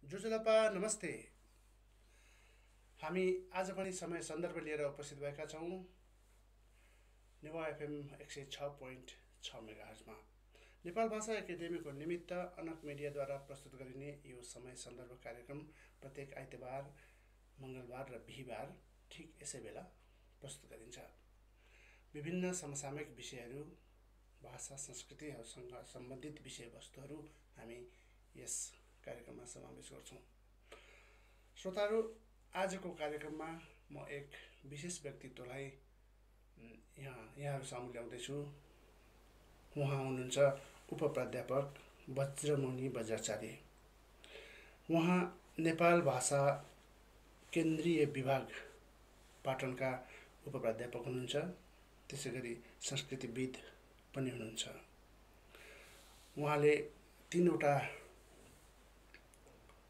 जुजुलपा नमस्ते। हामी आज पनि समय सन्दर्भ लिएर उपस्थित भएका छौँ नेवा एफएम 106.6 मेगाहर्जमा। नेपाल भाषा एकाडेमीको निमित्त अनक मिडियाद्वारा प्रस्तुत गरिने यो समय सन्दर्भ कार्यक्रम प्रत्येक आइतबार, मङ्गलबार र बिहीबार ठिक यसै बेला प्रस्तुत गरिन्छ। विभिन्न समसामयिक विषयहरू, भाषा संस्कृतिहरूसँग सम्बन्धित विषयवस्तुहरू हामी यस कार्यक्रममा समावेश गर्छौँ। श्रोताहरू, आजको कार्यक्रममा म एक विशेष व्यक्तित्वलाई यहाँहरू सामु ल्याउँदैछु। उहाँ हुनुहुन्छ उपप्राध्यापक बज्रमुनि बज्राचार्य। उहाँ नेपाल भाषा केन्द्रीय विभाग पाटनका उपप्राध्यापक हुनुहुन्छ। त्यसै गरी संस्कृतिविद पनि हुनुहुन्छ। उहाँले 3वटा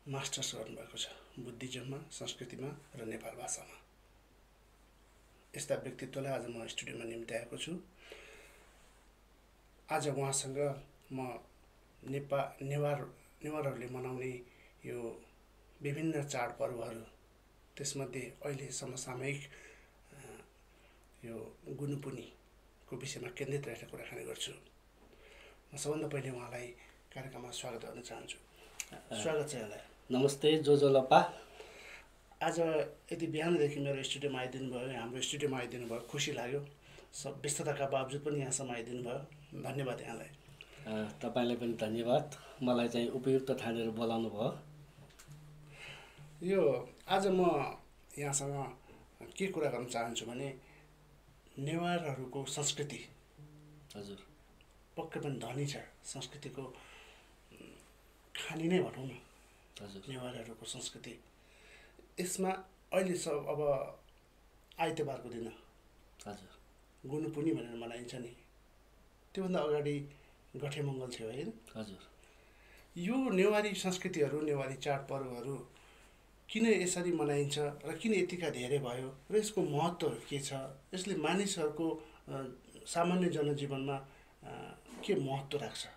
मास्टर्स गर्नुभएको छ, बुद्धिज्ममा, संस्कृतिमा र नेपाल भाषामा। यस्ता व्यक्तित्वलाई आज म स्टुडियोमा निम्ति आएको छु। आज उहाँसँग म नेवारहरूले मनाउने यो विभिन्न चाडपर्वहरू, त्यसमध्ये अहिले समसामयिक यो गुनुपुनीको विषयमा केन्द्रित रहेर कुराकानी गर्छु। म सबभन्दा पहिले उहाँलाई कार्यक्रममा स्वागत गर्न चाहन्छु। स्वागत छ यहाँलाई। नमस्ते जोजोलपा। आज यति बिहानदेखि मेरो स्टुडियोमा आइदिनु भयो, हाम्रो स्टुडियोमा आइदिनु भयो, खुसी लाग्यो। सब व्यस्तताका बावजुद पनि यहाँसम्म आइदिनु भयो, धन्यवाद यहाँलाई। तपाईँलाई पनि धन्यवाद, मलाई चाहिँ उपयुक्त ठानेर बोलाउनु भयो। यो आज म यहाँसँग के कुरा गर्न चाहन्छु भने नेवारहरूको संस्कृति हजुर पक्कै पनि धनी छ। संस्कृतिको खानी नै भनौँ न हजुर। नेवारहरूको संस्कृति यसमा अहिले सब अब आइतबारको दिन हजुर गुनुपुनी भनेर मनाइन्छ नि, त्योभन्दा अगाडि गठे मङ्गल थियो होइन? हजुर। यो नेवारी संस्कृतिहरू, नेवारी चाडपर्वहरू किन यसरी मनाइन्छ र किन यतिका धेरै भयो र यसको महत्त्वहरू के छ? यसले मानिसहरूको सामान्य जनजीवनमा के महत्त्व राख्छ?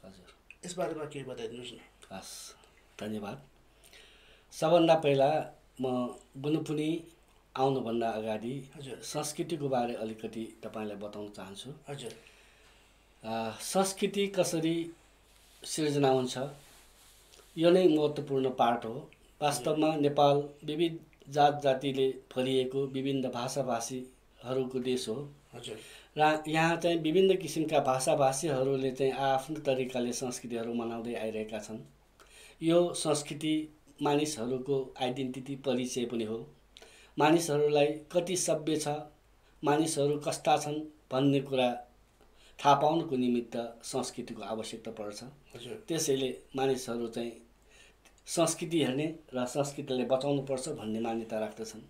हजुर, यसबारेमा केही बताइदिनुहोस् न। हस्, धन्यवाद। सबभन्दा पहिला म गुनुपुनी आउनुभन्दा अगाडि हजुर संस्कृतिको बारे अलिकति तपाईँलाई बताउन चाहन्छु। हजुर। संस्कृति कसरी सिर्जना हुन्छ यो नै महत्त्वपूर्ण पार्ट हो। वास्तवमा नेपाल विविध जात जातिले भरिएको विभिन्न भाषाभाषीहरूको देश हो। हजुर। र यहाँ चाहिँ विभिन्न किसिमका भाषाभाषीहरूले चाहिँ आफ्नो तरिकाले संस्कृतिहरू मनाउँदै आइरहेका छन्। यो संस्कृति मानिसहरूको आइडेन्टिटी, परिचय पनि हो। मानिसहरूलाई कति सभ्य छ, मानिसहरू कस्ता छन् भन्ने कुरा थाहा पाउनको निमित्त संस्कृतिको आवश्यकता पर्छ। त्यसैले मानिसहरू चाहिँ संस्कृति हेर्ने र संस्कृतिलाई बचाउनुपर्छ भन्ने मान्यता राख्दछन्।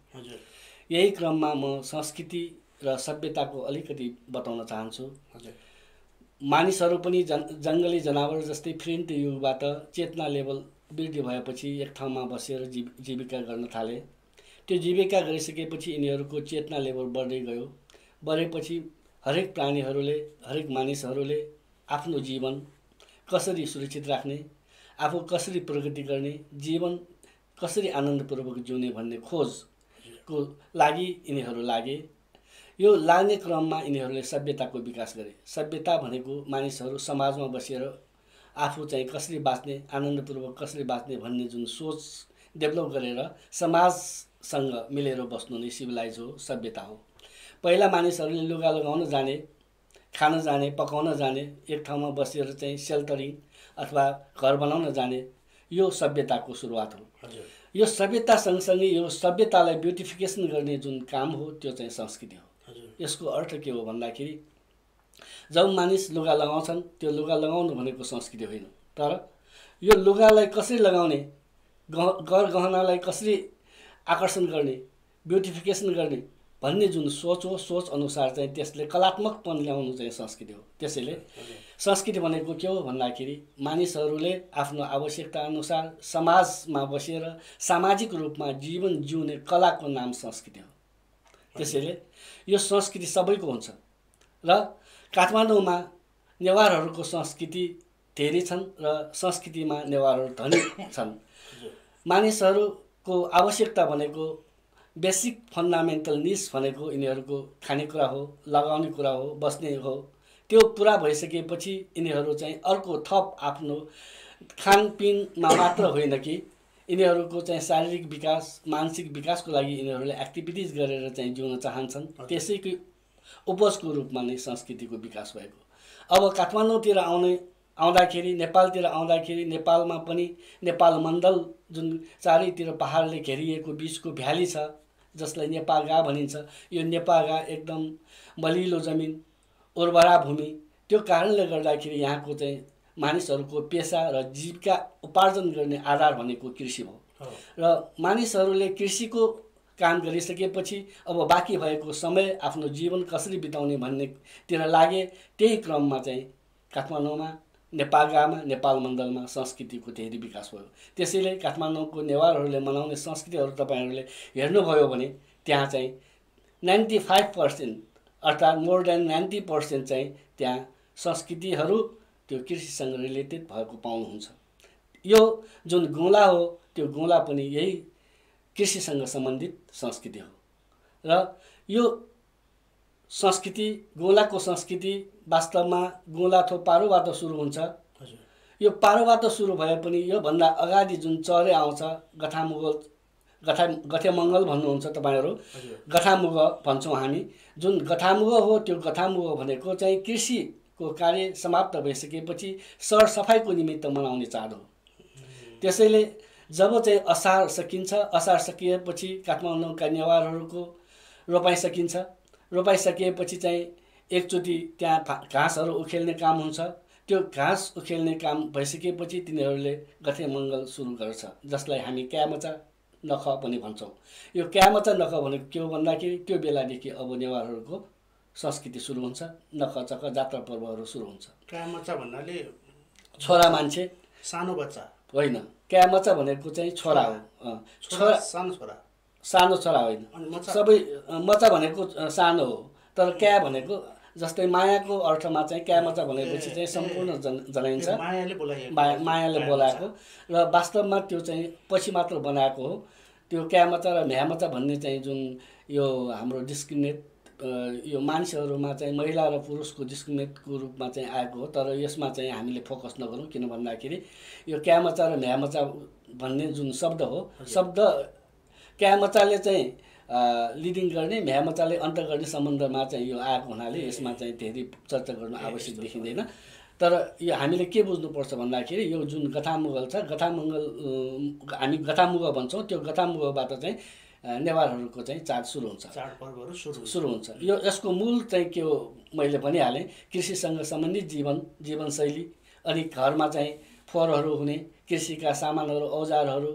यही क्रममा म संस्कृति र सभ्यताको अलिकति बताउन चाहन्छु। मानिसहरू पनि जङ्गली जनावर जस्तै फिरिन्त युगबाट चेतना लेभल वृद्धि भएपछि एक ठाउँमा बसेर जीविका गर्न थाले। त्यो जीविका गरिसकेपछि यिनीहरूको चेतना लेभल बढ्दै गयो। बढेपछि हरेक प्राणीहरूले, हरेक मानिसहरूले आफ्नो जीवन कसरी सुरक्षित राख्ने, आफू कसरी प्रगति गर्ने, जीवन कसरी आनन्दपूर्वक जिउने भन्ने खोजको लागि यिनीहरू लागे। यो लाग्ने क्रममा यिनीहरूले सभ्यताको विकास गरे। सभ्यता भनेको मानिसहरू समाजमा बसेर आफू चाहिँ कसरी बाँच्ने, आनन्दपूर्वक कसरी बाँच्ने भन्ने जुन सोच डेभलप गरेर समाजसँग मिलेर बस्नु नै सिभिलाइज हो, सभ्यता हो। पहिला मानिसहरूले लुगा लगाउन जाने, खान जाने, पकाउन जाने, एक ठाउँमा बसेर चाहिँ सेल्टरिङ अथवा घर बनाउन जाने, यो सभ्यताको सुरुवात हो। यो सभ्यता सँगसँगै यो सभ्यतालाई ब्युटिफिकेसन गर्ने जुन काम हो त्यो चाहिँ संस्कृति हो। यसको अर्थ के हो भन्दाखेरि जब मानिस लुगा लगाउँछन् त्यो लुगा लगाउनु भनेको संस्कृति होइन, तर यो लुगालाई कसरी लगाउने, गहनालाई कसरी आकर्षण गर्ने, ब्युटिफिकेसन गर्ने भन्ने जुन सोच हो, सोच अनुसार चाहिँ त्यसले कलात्मकपन ल्याउनु चाहिँ संस्कृति हो। त्यसैले संस्कृति भनेको के हो भन्दाखेरि मानिसहरूले आफ्नो आवश्यकता अनुसार समाजमा बसेर सामाजिक रूपमा जीवन जिउने कलाको नाम संस्कृति हो। त्यसैले यो संस्कृति सबैको हुन्छ र काठमाडौँमा नेवारहरूको संस्कृति धेरै छन् र संस्कृतिमा नेवारहरू धनी छन्। मानिसहरूको आवश्यकता भनेको बेसिक फन्डामेन्टल निड्स भनेको यिनीहरूको खानेकुरा हो, लगाउने कुरा हो, बस्ने हो। त्यो पुरा भइसकेपछि यिनीहरू चाहिँ अर्को थप आफ्नो खानपिनमा मात्र होइन कि यिनीहरूको चाहिँ शारीरिक विकास, मानसिक विकासको लागि यिनीहरूले एक्टिभिटिज गरेर चाहिँ जिउन चाहन्छन्। त्यसैको उपजको रूपमा नै संस्कृतिको विकास भएको। अब काठमाडौँतिर आउँदाखेरि, नेपालतिर आउँदाखेरि नेपालमा पनि नेपाल मण्डल जुन चारैतिर पहाडले घेरिएको बिचको भ्याली छ, जसलाई नेपागा भनिन्छ। यो नेपागा एकदम मलिलो जमिन, उर्वरा भूमि। त्यो कारणले गर्दाखेरि यहाँको चाहिँ मानिसहरूको पेसा र जीविका उपार्जन गर्ने आधार भनेको कृषि हो। र मानिसहरूले कृषिको काम गरिसकेपछि अब बाँकी भएको समय आफ्नो जीवन कसरी बिताउने भन्नेतिर लागे। त्यही क्रममा चाहिँ काठमाडौँमा, नेपालगामा, नेपाल मण्डलमा संस्कृतिको धेरै विकास भयो। त्यसैले काठमाडौँको नेवारहरूले मनाउने संस्कृतिहरू तपाईँहरूले हेर्नुभयो भने त्यहाँ चाहिँ 95% अर्थात् मोर देन 90% चाहिँ त्यहाँ संस्कृतिहरू त्यो कृषिसँग रिलेटेड भएको पाउनुहुन्छ। यो जुन गोला हो, त्यो गोला पनि यही कृषिसँग सम्बन्धित संस्कृति हो। र यो संस्कृति, गोलाको संस्कृति वास्तवमा गोला थो पारोबाट सुरु हुन्छ। यो पारोबाट सुरु भए पनि योभन्दा अगाडि जुन चरे आउँछ, गथेमङ्गल भन्नुहुन्छ तपाईँहरू, गथामुग भन्छौँ हामी। जुन गथामुग हो, त्यो गथामुग भनेको चाहिँ कृषिको कार्य समाप्त भइसकेपछि सरसफाइको निमित्त मनाउने चाड हो। त्यसैले जब चाहिँ असार सकिन्छ, असार सकिएपछि काठमाडौँका नेवारहरूको रोपाइ सकिन्छ। रोपाइ सकिएपछि चाहिँ एकचोटि त्यहाँ घाँसहरू उखेल्ने काम हुन्छ। त्यो घाँस उखेल्ने काम भइसकेपछि तिनीहरूले गथेमङ्गल सुरु गर्छ, जसलाई हामी क्यामचा नख पनि भन्छौँ। यो क्यामचा नख भनेको के हो भन्दाखेरि त्यो बेलादेखि अब नेवारहरूको संस्कृति सुरु हुन्छ, नखचख जात्रा पर्वहरू सुरु हुन्छ। क्यामचा भन्नाले छोरा मान्छे, सानो बच्चा होइन। क्यामचा भनेको चाहिँ छोरा हो, छोरा, सानो छोरा होइन। सबै मचा भनेको सानो हो, तर क्या भनेको जस्तै मायाको अर्थमा चाहिँ क्यामचा भनेपछि चाहिँ सम्पूर्ण जनाइन्छ, मायाले बोलाएको। र वास्तवमा त्यो चाहिँ पछि मात्र बनाएको हो। त्यो क्यामचा र भ्यामचा भन्ने चाहिँ जुन यो हाम्रो डिस्क्रिमिनेट, यो मान्छेहरूमा चाहिँ महिला र पुरुषको डिस्क्रिमिनेटको रूपमा चाहिँ आएको हो। तर यसमा चाहिँ हामीले फोकस नगरौँ, किन भन्दाखेरि यो क्यामचा र भ्यामचा भन्ने जुन शब्द हो, शब्द क्यामचाले चाहिँ लिडिङ गर्ने, भ्यामचाले अन्त गर्ने सम्बन्धमा चाहिँ यो आएको हुनाले यसमा चाहिँ धेरै चर्चा गर्नु आवश्यक देखिँदैन। तर यो हामीले के बुझ्नुपर्छ भन्दाखेरि यो जुन गथामुगल छ, गथामुगल हामी गथामुग भन्छौँ, त्यो गथामुगबाट चाहिँ नेवारहरूको चाहिँ चाड सुरु हुन्छ, चाडपर्वहरू सुरु हुन्छ। यो यसको मूल चाहिँ के हो मैले भनिहालेँ, कृषिसँग सम्बन्धित जीवनशैली। अनि घरमा चाहिँ फोहोरहरू हुने, कृषिका सामानहरू, औजारहरू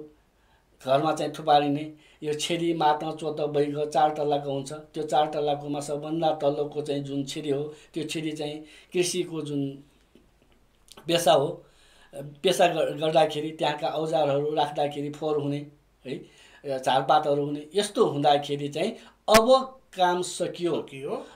घरमा चाहिँ थुपारिने। यो छेरी माटो चोत बैग 4 तल्लाको हुन्छ। त्यो 4 तल्लाकोमा सबभन्दा तल्लोको चाहिँ जुन छेरी हो, त्यो छेरी चाहिँ कृषिको जुन पेसा हो। पेसा गर्दाखेरि त्यहाँका औजारहरू राख्दाखेरि फोहोर हुने है, झारपातहरू हुने। यस्तो हुँदाखेरि चाहिँ अब काम सकियो,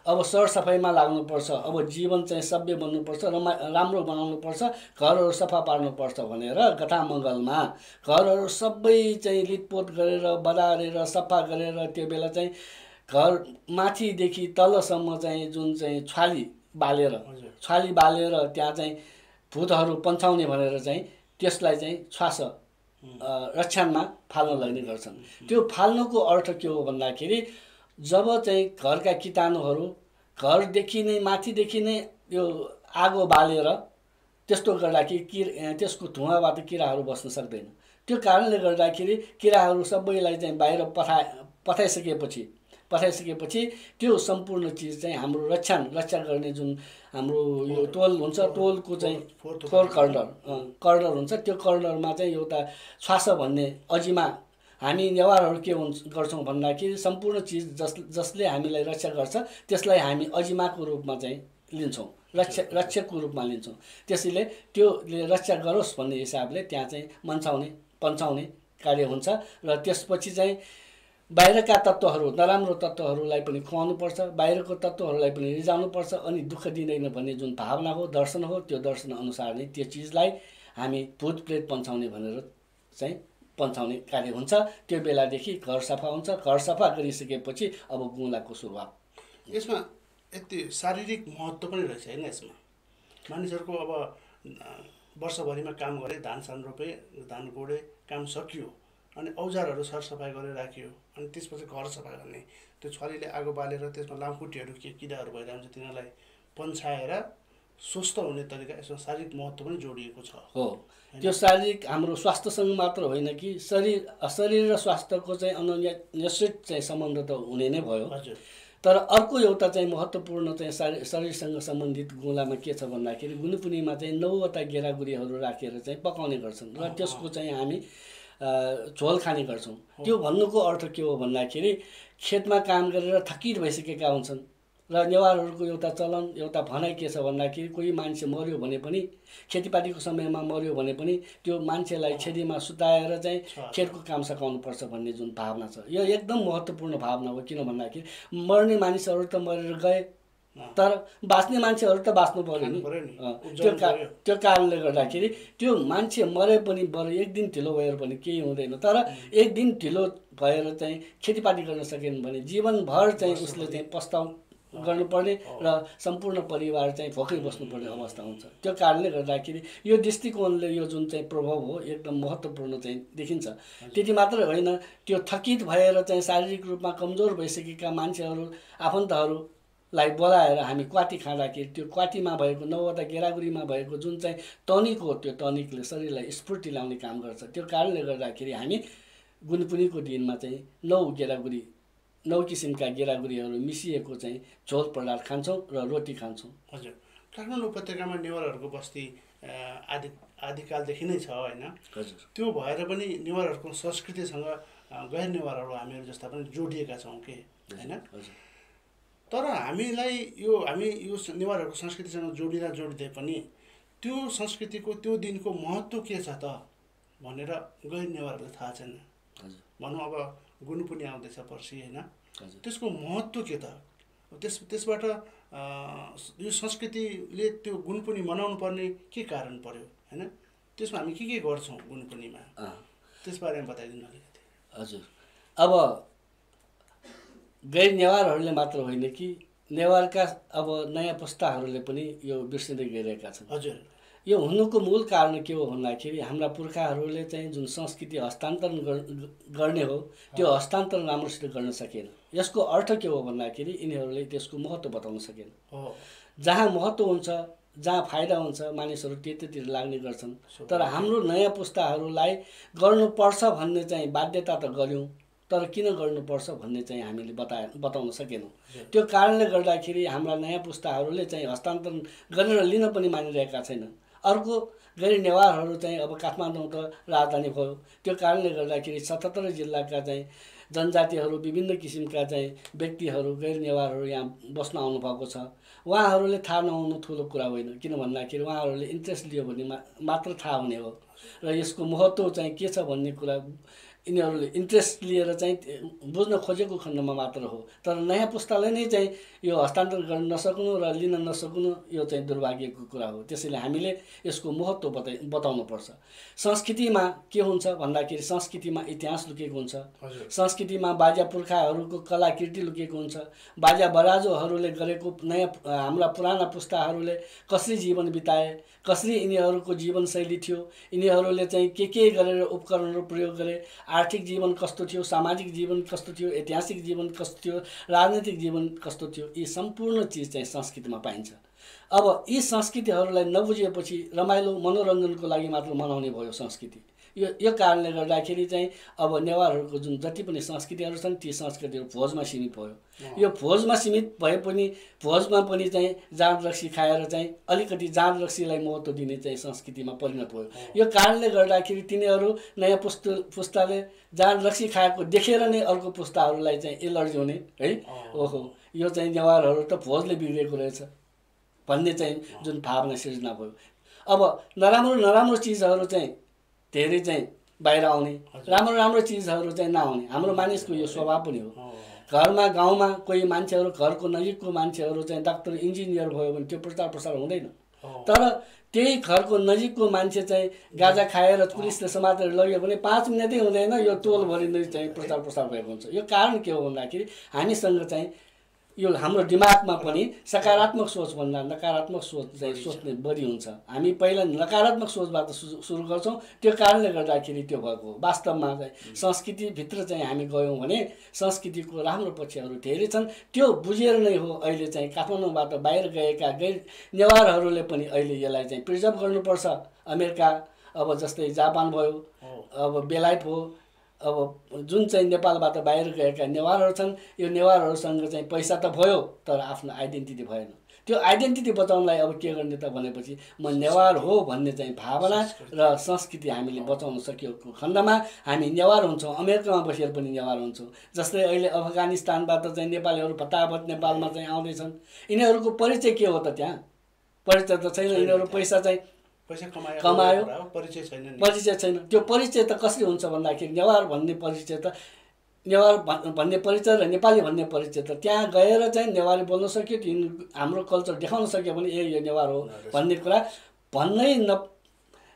अब सरसफाइमा लाग्नुपर्छ, अब जीवन चाहिँ सभ्य बन्नुपर्छ, राम्रो बनाउनुपर्छ, घरहरू सफा पार्नुपर्छ भनेर गथामङ्गलमा घरहरू सबै चाहिँ लिपपोत गरेर बडारेर सफा गरेर त्यो बेला चाहिँ घर माथिदेखि तलसम्म चाहिँ जुन चाहिँ छाली बालेर त्यहाँ चाहिँ भूतहरू पन्छाउने भनेर चाहिँ त्यसलाई चाहिँ श्वास रक्षणमा फाल्न लाग्ने गर्छन्। त्यो फाल्नुको अर्थ के हो भन्दाखेरि जब चाहिँ घरका कीटाणुहरू घरदेखि नै माथिदेखि नै यो आगो बालेर त्यस्तो गर्दाखेरि त्यसको धुवाँबाट किराहरू बस्न सक्दैन। त्यो कारणले गर्दाखेरि किराहरू सबैलाई चाहिँ बाहिर पठाइसकेपछि त्यो सम्पूर्ण चिज चाहिँ हाम्रो रक्षा गर्ने जुन हाम्रो यो तोल हुन्छ, तोलको चाहिँ फोर कर्नर हुन्छ। त्यो कर्नरमा चाहिँ एउटा श्वास भन्ने अजिमा, हामी नेवारहरू के गर्छौँ भन्दाखेरि सम्पूर्ण चिज जसले हामीलाई रक्षा गर्छ त्यसलाई हामी अजिमाको रूपमा चाहिँ लिन्छौँ, रक्षकको रूपमा लिन्छौँ। त्यसैले त्योले रक्षा गरोस् भन्ने हिसाबले त्यहाँ चाहिँ पन्छाउने कार्य हुन्छ। र त्यसपछि चाहिँ बाहिरका तत्त्वहरू नराम्रो तत्त्वहरूलाई पनि खुवाउनुपर्छ, बाहिरको तत्त्वहरूलाई पनि रिजाउनुपर्छ। अनि दुःख दिँदैन भन्ने जुन भावना हो, दर्शन हो, त्यो दर्शन अनुसार नै त्यो चिजलाई हामी भूत प्रेत पन्छाउने भनेर चाहिँ पन्छाउने कार्य हुन्छ। त्यो बेलादेखि घर सफा हुन्छ। घर सफा गरिसकेपछि अब गुलाको सुरुवात। यसमा यति शारीरिक महत्त्व पनि रहेछ होइन। यसमा मानिसहरूको अब वर्षभरिमा काम गरे, धान सान रोपे, धान गोडे, काम सकियो, अनि औजारहरू सरसफाइ गरेर राखियो, अनि त्यसपछि घर सफा गर्ने, त्यो छलीले आगो बालेर त्यसमा लामखुट्टेहरू के किराहरू भइरहन्छ तिनीहरूलाई पन्छाएर स्वस्थ हुने तरिका यसमा शारीरिक महत्त्व पनि जोडिएको छ। हो, त्यो शारीरिक हाम्रो स्वास्थ्यसँग मात्र होइन कि शरीर र स्वास्थ्यको चाहिँ अन्योन्यश्रित चाहिँ सम्बन्ध त हुने नै भयो। हजुर। तर अर्को एउटा चाहिँ महत्त्वपूर्ण चाहिँ शरीरसँग सम्बन्धित गुलामा के छ भन्दाखेरि गुनुपुनीमा चाहिँ 9वटा गेरागुरीहरू राखेर चाहिँ पकाउने गर्छन् र त्यसको चाहिँ हामी झोल खाने गर्छौँ। त्यो भन्नुको अर्थ के हो भन्दाखेरि खेतमा काम गरेर थकित भइसकेका हुन्छन् र नेवारहरूको एउटा चलन, एउटा भनाइ के छ भन्दाखेरि कोही मान्छे मर्यो भने पनि, खेतीपातीको समयमा मर्यो भने पनि त्यो मान्छेलाई छेदीमा सुताएर चाहिँ खेतको काम सकाउनुपर्छ भन्ने जुन भावना छ, यो एकदम महत्त्वपूर्ण भावना हो। किन भन्दाखेरि मर्ने मानिसहरू त मरेर गए, तर बाँच्ने मान्छेहरू त बाँच्नु पर्यो नि। त्यो कारणले गर्दाखेरि त्यो मान्छे मरे पनि बरु एक दिन ढिलो भएर पनि केही हुँदैन, तर एक दिन ढिलो भएर चाहिँ खेतीपाती गर्न सकेन भने जीवनभर चाहिँ उसले चाहिँ पस्ताउ गर्नुपर्ने र सम्पूर्ण परिवार चाहिँ भोकै बस्नुपर्ने अवस्था हुन्छ। त्यो कारणले गर्दाखेरि यो दृष्टिकोणले यो जुन चाहिँ प्रभाव हो एकदम महत्त्वपूर्ण चाहिँ देखिन्छ। त्यति मात्र होइन, त्यो थकित भएर चाहिँ शारीरिक रूपमा कमजोर भइसकेका मान्छेहरू आफन्तहरूलाई बोलाएर हामी क्वाटी खाँदाखेरि त्यो क्वाटीमा भएको 9वटा गेरागुरीमा भएको जुन चाहिँ टनिक हो, त्यो टनिकले शरीरलाई स्फूर्ति ल्याउने काम गर्छ। त्यो कारणले गर्दाखेरि हामी गुनपुनीको दिनमा चाहिँ 9 किसिमका गेरागुरीहरू मिसिएको चाहिँ झोल पदार्थ खान्छौँ र रोटी खान्छौँ। हजुर। काठमाडौँ उपत्यकामा नेवारहरूको बस्ती आदिकालदेखि नै छ होइन। हजुर। त्यो भएर पनि नेवारहरूको संस्कृतिसँग गैर नेवारहरू हामीहरू जस्ता पनि जोडिएका छौँ के होइन। तर हामी यो नेवारहरूको संस्कृतिसँग जोडिँदै पनि त्यो संस्कृतिको त्यो दिनको महत्त्व के छ त भनेर गैर नेवारहरूलाई थाहा छैन। भनौँ अब गुनुपुनी आउँदैछ पर्सि होइन, त्यसको महत्त्व के त, त्यसबाट यो संस्कृतिले त्यो गुनुपुनी मनाउनु पर्ने के कारण पर्यो होइन, त्यसमा हामी के गर्छौँ गुनुपुनीमा, त्यसबारेमा बताइदिनु अलिकति। हजुर। अब गैर नेवारहरूले मात्र होइन कि नेवारका अब नयाँ पुस्ताहरूले पनि यो बिर्सिँदै गइरहेका छन्। हजुर। यो हुनुको मूल कारण के हो भन्दाखेरि हाम्रा पुर्खाहरूले चाहिँ जुन संस्कृति हस्तान्तरण गर्ने हो त्यो हस्तान्तरण राम्रोसित गर्न सकेन। यसको अर्थ के हो भन्दाखेरि यिनीहरूले त्यसको महत्त्व बताउन सकेन। जहाँ महत्त्व हुन्छ, जहाँ फाइदा हुन्छ, मानिसहरू त्यतिर लाग्ने गर्छन्। तर हाम्रो नयाँ पुस्ताहरूलाई गर्नुपर्छ भन्ने चाहिँ बाध्यता त गऱ्यौँ, तर किन गर्नुपर्छ भन्ने चाहिँ हामीले बताउन सकेनौँ। त्यो कारणले गर्दाखेरि हाम्रा नयाँ पुस्ताहरूले चाहिँ हस्तान्तरण गरेर लिन पनि मानिरहेका छैनन्। अर्को गैर नेवारहरू चाहिँ अब काठमाडौँ त राजधानी भयो, त्यो कारणले गर्दाखेरि 77 जिल्लाका चाहिँ जनजातिहरू, विभिन्न किसिमका चाहिँ व्यक्तिहरू, गैर नेवारहरू यहाँ बस्न आउनुभएको छ। उहाँहरूले थाहा नहुनु ठुलो कुरा होइन, किन भन्दाखेरि उहाँहरूले इन्ट्रेस्ट लियो भने मात्र थाहा हुने हो र यसको महत्त्व चाहिँ के छ भन्ने कुरा यिनीहरूले इन्ट्रेस्ट लिएर चाहिँ बुझ्न खोजेको खण्डमा मात्र हो। तर नयाँ पुस्ताले नै चाहिँ यो हस्तान्तरण गर्न नसक्नु र लिन नसक्नु यो चाहिँ दुर्भाग्यको कुरा हो। त्यसैले हामीले यसको महत्त्व बताउनुपर्छ। संस्कृतिमा के हुन्छ भन्दाखेरि संस्कृतिमा इतिहास लुकेको हुन्छ, संस्कृतिमा बाजा पुर्खाहरूको कलाकृति लुकेको हुन्छ, बाजा बराजोहरूले गरेको नयाँ हाम्रा पुराना पुस्ताहरूले कसरी जीवन बिताए, कसरी यिनीहरूको जीवनशैली थियो, यिनीहरूले चाहिँ के गरेर उपकरणहरू प्रयोग गरे, आर्थिक जीवन कस्तो थियो, सामाजिक जीवन कस्तो थियो, ऐतिहासिक जीवन कस्तो थियो, राजनीतिक जीवन कस्तो थियो, यी सम्पूर्ण चिज चाहिँ संस्कृतिमा पाइन्छ। अब यी संस्कृतिहरूलाई नबुझेपछि रमाइलो मनोरञ्जनको लागि मात्र मनाउने भयो संस्कृति। यो कारणले गर्दाखेरि चाहिँ अब नेवारहरूको जुन जति पनि संस्कृतिहरू छन् ती संस्कृतिहरू भोजमा सीमित भयो। यो भोजमा सीमित भए पनि भोजमा पनि चाहिँ जाँड रक्सी खाएर चाहिँ अलिकति जाँड रक्सीलाई महत्त्व दिने चाहिँ संस्कृतिमा परिणत भयो। यो कारणले गर्दाखेरि तिनीहरू नयाँ पुस्ताले जाँड रक्सी खाएको देखेर नै अर्को पुस्ताहरूलाई चाहिँ एलर्जी हुने है, ओहो यो चाहिँ नेवारहरू त भोजले बिग्रेको रहेछ भन्ने चाहिँ जुन भावना सिर्जना भयो। अब नराम्रो चिजहरू चाहिँ धेरै चाहिँ बाहिर आउने, राम्रो राम्रो चिजहरू चाहिँ नआउने। हाम्रो मानिसको यो स्वभाव पनि हो। घरमा गाउँमा कोही मान्छेहरू, घरको नजिकको मान्छेहरू चाहिँ डाक्टर इन्जिनियर भयो भने त्यो प्रचार प्रसार हुँदैन। तर त्यही घरको नजिकको मान्छे चाहिँ गाजा खाएर पुलिसले समातेर लग्यो भने 5 मिनटै हुँदैन यो टोलभरि नै चाहिँ प्रचार प्रसार भएको हुन्छ। यो कारण के हो भन्दाखेरि हामीसँग चाहिँ यो हाम्रो दिमागमा पनि सकारात्मक सोचभन्दा नकारात्मक सोच चाहिँ सोच्ने बढी हुन्छ। हामी पहिला नकारात्मक सोचबाट सुरु गर्छौँ, त्यो कारणले गर्दाखेरि त्यो भएको हो। वास्तवमा चाहिँ संस्कृतिभित्र चाहिँ हामी गयौँ भने संस्कृतिको राम्रो पक्षहरू धेरै छन्। त्यो बुझेर नै हो अहिले चाहिँ काठमाडौँबाट बाहिर गएका गैर नेवारहरूले पनि अहिले यसलाई चाहिँ प्रिजर्भ गर्नुपर्छ। अमेरिका, अब जस्तै जापान भयो, अब बेलायत हो, अब जुन चाहिँ नेपालबाट बाहिर गएका नेवारहरू छन्, यो नेवारहरूसँग चाहिँ पैसा त भयो तर आफ्नो आइडेन्टिटी भएन। त्यो आइडेन्टिटी बचाउनलाई अब के गर्ने त भनेपछि म नेवार हो भन्ने चाहिँ भावना र संस्कृति हामीले बचाउन सकेको खण्डमा हामी नेवार हुन्छौँ। अमेरिकामा बसेर पनि नेवार हुन्छौँ। जस्तै अहिले अफगानिस्तानबाट चाहिँ नेपालीहरू फटाफट नेपालमा चाहिँ आउँदैछन्। यिनीहरूको परिचय के हो त? त्यहाँ परिचय त छैन। यिनीहरू पैसा कमायो, परिचय छैन। त्यो परिचय त कसरी हुन्छ भन्दाखेरि नेवार भन्ने परिचय त, नेवार भन्ने परिचय र नेपाली भन्ने परिचय त त्यहाँ गएर चाहिँ नेवारी बोल्न सक्यो, हाम्रो कल्चर देखाउन सक्यो भने यो नेवार हो भन्ने कुरा भन्नै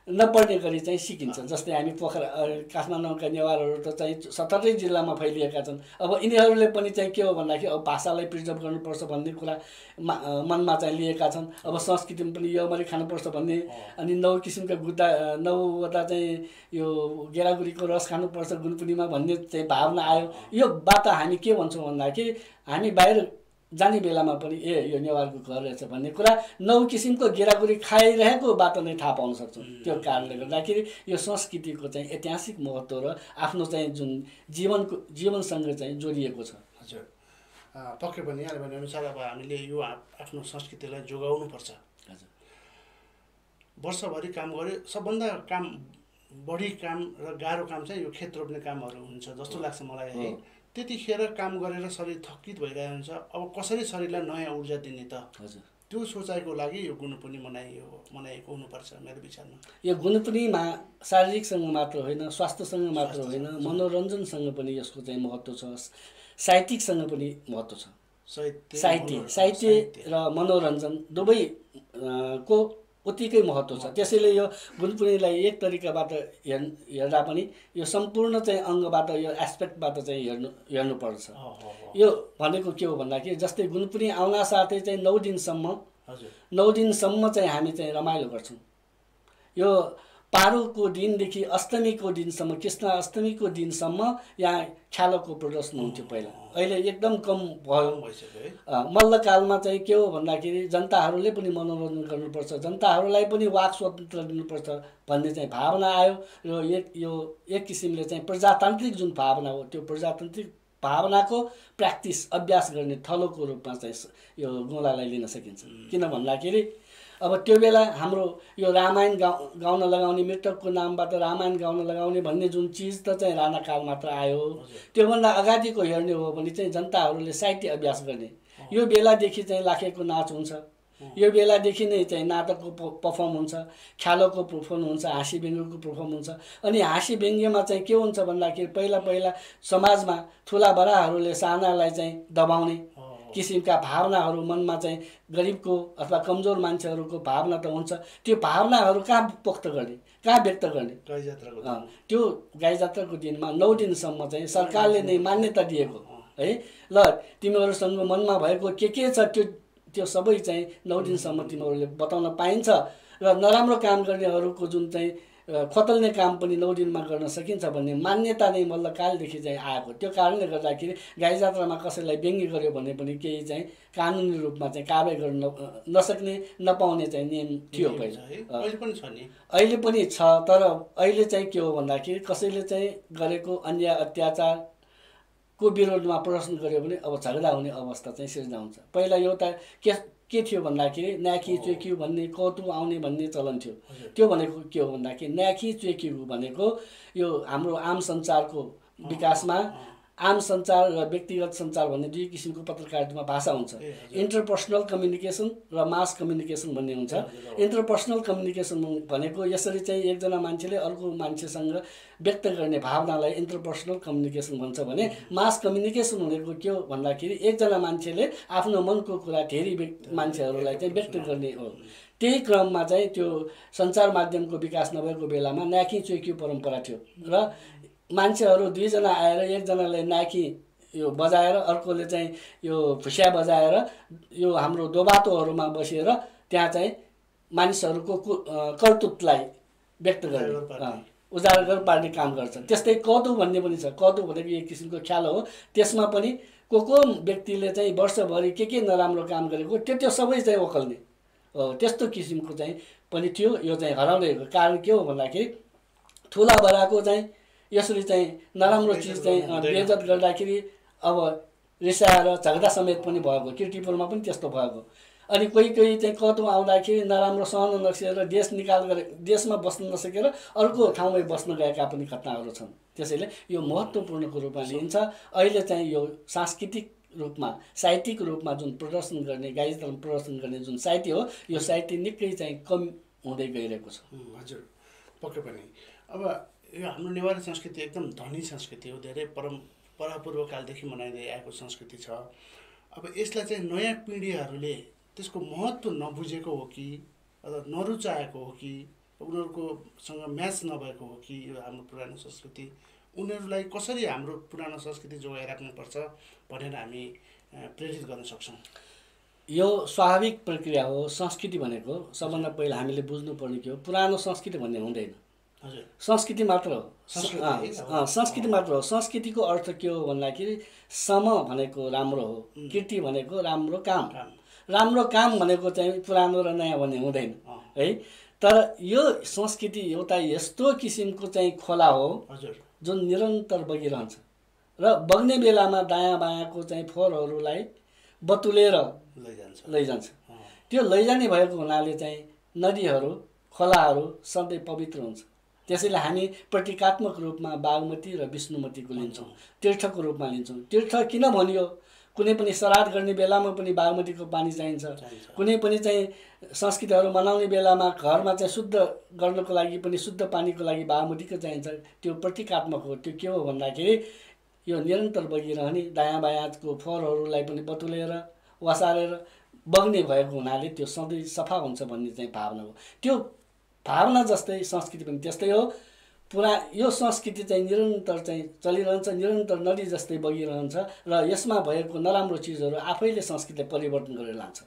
नपर्ने गरी चाहिँ सिकिन्छ। जस्तै हामी पोखरा काठमाडौँका नेवारहरू त चाहिँ 17 जिल्लामा फैलिएका छन्। अब यिनीहरूले पनि चाहिँ के हो भन्दाखेरि अब भाषालाई प्रिजर्भ गर्नुपर्छ भन्ने कुरा मनमा चाहिँ लिएका छन्। अब संस्कृतिमा पनि यो मरी खानुपर्छ भन्ने, अनि 9 किसिमका गुद्दा 9वटा चाहिँ यो गेरागुरीको रस खानुपर्छ गुनपुनीमा भन्ने चाहिँ भावना आयो। यो बात हामी के भन्छौँ भन्दाखेरि हामी बाहिर जाने बेलामा पनि यो नेवारको घर रहेछ भन्ने कुरा 9 किसिमको गेरागुरी खाइरहेकोबाट नै थाहा पाउन सक्छौँ। त्यो कारणले गर्दाखेरि यो संस्कृतिको चाहिँ ऐतिहासिक महत्त्व र आफ्नो चाहिँ जुन जीवनसँग चाहिँ जोडिएको छ। हजुर, पक्कै पनि यहाँले भनेअनुसार अब हामीले यो आफ्नो संस्कृतिलाई जोगाउनुपर्छ। हजुर, वर्षभरि काम गऱ्यो, सबभन्दा बढी काम र गाह्रो काम चाहिँ यो खेत रोप्ने कामहरू हुन्छ जस्तो लाग्छ मलाई है। त्यतिखेर काम गरेर शरीर थकित भइरहेको हुन्छ। अब कसरी शरीरलाई नयाँ ऊर्जा दिने त? हजुर, त्यो सोचाइको लागि यो गुणपुनी मनाइएको हुनुपर्छ मेरो विचारमा। यो गुणपुनीमा शारीरिकसँग मात्र होइन, स्वास्थ्यसँग मात्र होइन, मनोरञ्जनसँग पनि यसको चाहिँ महत्त्व छ, साहित्यिकसँग पनि महत्त्व छ। साहित्य र मनोरञ्जन दुवै को उत्तिकै महत्त्व छ। त्यसैले यो गुणपुनीलाई एक तरिकाबाट हेर्दा पनि यो सम्पूर्ण चाहिँ अङ्गबाट, यो एस्पेक्टबाट चाहिँ हेर्नुपर्छ। यो भनेको के हो भन्दाखेरि जस्तै गुणपुनी आउन साथै चाहिँ 9 दिनसम्म चाहिँ हामी चाहिँ रमाइलो गर्छौँ। यो पारुको दिनदेखि अष्टमीको दिनसम्म, कृष्ण अष्टमीको दिनसम्म यहाँ ख्यालको प्रदर्शन हुन्थ्यो पहिला। अहिले एकदम कम भयो। मल्लकालमा चाहिँ के हो भन्दाखेरि जनताहरूले पनि मनोरञ्जन गर्नुपर्छ, जनताहरूलाई पनि वाक स्वतन्त्र दिनुपर्छ भन्ने चाहिँ भावना आयो। र यो एक किसिमले चाहिँ प्रजातान्त्रिक जुन भावना हो, त्यो प्रजातान्त्रिक भावनाको प्र्याक्टिस, अभ्यास गर्ने थलोको रूपमा चाहिँ यो गोलालाई लिन सकिन्छ। किन भन्दाखेरि अब त्यो बेला हाम्रो यो रामायण गाउन लगाउने, मृतकको नामबाट रामायण गाउन लगाउने भन्ने जुन चिज त चाहिँ राणाकाल मात्र आयो। त्योभन्दा अगाडिको हेर्ने हो भने चाहिँ जनताहरूले साहित्य अभ्यास गर्ने। यो बेलादेखि चाहिँ लाखेको नाच हुन्छ, यो बेलादेखि नै चाहिँ नाटकको पर्फर्म हुन्छ, ख्यालोको पर्फर्म हुन्छ, हाँसी व्यङ्ग्यको पर्फर्म हुन्छ। अनि हाँसी व्यङ्ग्यमा चाहिँ के हुन्छ भन्दाखेरि पहिला समाजमा ठुला बडाहरूले सानालाई चाहिँ दबाउने किसिमका भावनाहरू मनमा चाहिँ गरिबको अथवा कमजोर मान्छेहरूको भावना त हुन्छ। त्यो भावनाहरू कहाँ पोख्त गर्ने, कहाँ व्यक्त गर्ने? त्यो गाई जात्राको दिनमा 9 दिनसम्म चाहिँ सरकारले नै मान्यता दिएको है। ल तिमीहरूसँग मनमा भएको के छ त्यो सबै चाहिँ 9 दिनसम्म तिमीहरूले बताउन पाइन्छ। र नराम्रो काम गर्नेहरूको जुन चाहिँ खतल्ने काम पनि 9 दिनमा गर्न सकिन्छ भन्ने मान्यता नै मल्लकालदेखि चाहिँ आएको। त्यो कारणले गर्दाखेरि गाई जात्रामा कसैलाई व्यङ्ग्य गर्यो भने पनि केही चाहिँ कानुनी रूपमा चाहिँ कारवाही गर्न नसक्ने, नपाउने चाहिँ नियम थियो पहिला। अहिले पनि छ। तर अहिले चाहिँ के हो भन्दाखेरि कसैले चाहिँ गरेको अन्याय अत्याचारको विरोधमा प्रदर्शन गर्यो भने अब झगडा हुने अवस्था चाहिँ सिर्जना हुन्छ। पहिला एउटा के थियो भन्दाखेरि न्याकी चुएकी भन्ने, कौतु आउने भन्ने चलन थियो। त्यो भनेको के हो भन्दाखेरि न्याकी चुएकी भनेको यो हाम्रो आम सञ्चारको विकासमा आम सञ्चार र व्यक्तिगत सञ्चार भन्ने दुई किसिमको पत्रकारितामा भाषा हुन्छ। इन्टरपर्सनल कम्युनिकेसन र मास कम्युनिकेसन भन्ने हुन्छ। इन्टरपर्सनल कम्युनिकेसन भनेको यसरी चाहिँ एकजना मान्छेले अर्को मान्छेसँग व्यक्त गर्ने भावनालाई इन्टरपर्सनल कम्युनिकेसन भन्छ भने मास कम्युनिकेसन भनेको के हो भन्दाखेरि एकजना मान्छेले आफ्नो मनको कुरा धेरै मान्छेहरूलाई चाहिँ व्यक्त गर्ने हो। त्यही क्रममा चाहिँ त्यो सञ्चार माध्यमको विकास नभएको बेलामा नाकी चोइकी परम्परा थियो र मान्छेहरू दुईजना आएर एकजनाले नाकी यो बजाएर अर्कोले चाहिँ यो फुस्या बजाएर यो हाम्रो दोबाटोहरूमा बसेर त्यहाँ चाहिँ मानिसहरूको कर्तुतलाई व्यक्त गर्ने उजागर पार्ने काम गर्छ। त्यस्तै कदु भन्ने पनि छ। कदु भनेको एक किसिमको ख्याल हो। त्यसमा पनि को व्यक्तिले चाहिँ वर्षभरि के नराम्रो काम गरेको त्यो सबै चाहिँ ओकल्ने त्यस्तो किसिमको चाहिँ पनि थियो। यो चाहिँ हराउँदै गएको कारण के हो भन्दाखेरि ठुला बडाको चाहिँ यसरी चाहिँ नराम्रो चिज चाहिँ बेइज्जत गर्दाखेरि अब रिसाएर झगडा समेत पनि भएको। किर्तिपुरमा पनि त्यस्तो भएको। अनि कोही चाहिँ कतौ आउँदाखेरि नराम्रो सहन नसकेर देशमा बस्न नसकेर अर्को ठाउँमै बस्न गएका पनि घटनाहरू छन्। त्यसैले यो महत्त्वपूर्णको रूपमा लिन्छ। अहिले चाहिँ यो सांस्कृतिक रूपमा साहित्यिक रूपमा जुन प्रदर्शन गर्ने गायन प्रदर्शन गर्ने जुन साहित्य हो यो साहित्य निकै चाहिँ कम हुँदै गइरहेको छ। हजुर पक्कै पनि। अब यो हाम्रो नेवारी संस्कृति एकदम धनी संस्कृति हो। धेरै परम्परापूर्व कालदेखि मनाइँदै आएको संस्कृति छ। अब यसलाई चाहिँ नयाँ पिँढीहरूले त्यसको महत्त्व नबुझेको हो कि अथवा नरुचाएको हो कि उनीहरूकोसँग म्याच नभएको हो कि यो हाम्रो पुरानो संस्कृति उनीहरूलाई कसरी हाम्रो पुरानो संस्कृति जोगाइराख्नुपर्छ भनेर हामी प्रेरित गर्न सक्छौँ? यो स्वाभाविक प्रक्रिया हो। संस्कृति भनेको सबभन्दा पहिला हामीले बुझ्नुपर्ने के हो, पुरानो संस्कृति भन्ने हुँदैन। हजुर संस्कृति मात्र हो। संस्कृति मात्र हो। संस्कृतिको अर्थ के हो भन्दाखेरि सम भनेको राम्रो हो, कीर्ति भनेको राम्रो काम। राम्रो काम भनेको चाहिँ पुरानो र नयाँ भन्ने हुँदैन है। तर यो संस्कृति एउटा यस्तो किसिमको चाहिँ खोला हो जुन निरन्तर बगिरहन्छ र बग्ने बेलामा दायाँ बायाँको चाहिँ फोहोरहरूलाई बतुलेर लैजान्छ। त्यो लैजाने भएको हुनाले चाहिँ नदीहरू खोलाहरू सधैँ पवित्र हुन्छ। त्यसैले हामी प्रतीकात्मक रूपमा बागमती र विष्णुमतीको लिन्छौँ, तीर्थको रूपमा लिन्छौँ। तीर्थ किन भनियो? कुनै पनि श्राद्ध गर्ने बेलामा पनि बागमतीको पानी चाहिन्छ। कुनै पनि चाहिँ संस्कृतिहरू मनाउने बेलामा घरमा चाहिँ शुद्ध गर्नको लागि पनि शुद्ध पानीको लागि बागमतीको चाहिन्छ। त्यो प्रतीकात्मक हो। त्यो के हो भन्दाखेरि यो निरन्तर बगिरहने दायाँ बायाँको फोहोरहरूलाई पनि बतुलेर वसारेर बग्ने भएको हुनाले त्यो सधैँ सफा हुन्छ भन्ने चाहिँ भावना हो। त्यो भावना जस्तै संस्कृति पनि त्यस्तै हो। यो संस्कृति चाहिँ निरन्तर चाहिँ चलिरहन्छ, निरन्तर नदी जस्तै बगिरहन्छ र यसमा भएको नराम्रो चिजहरू आफैले संस्कृतिलाई परिवर्तन गरेर लान्छ।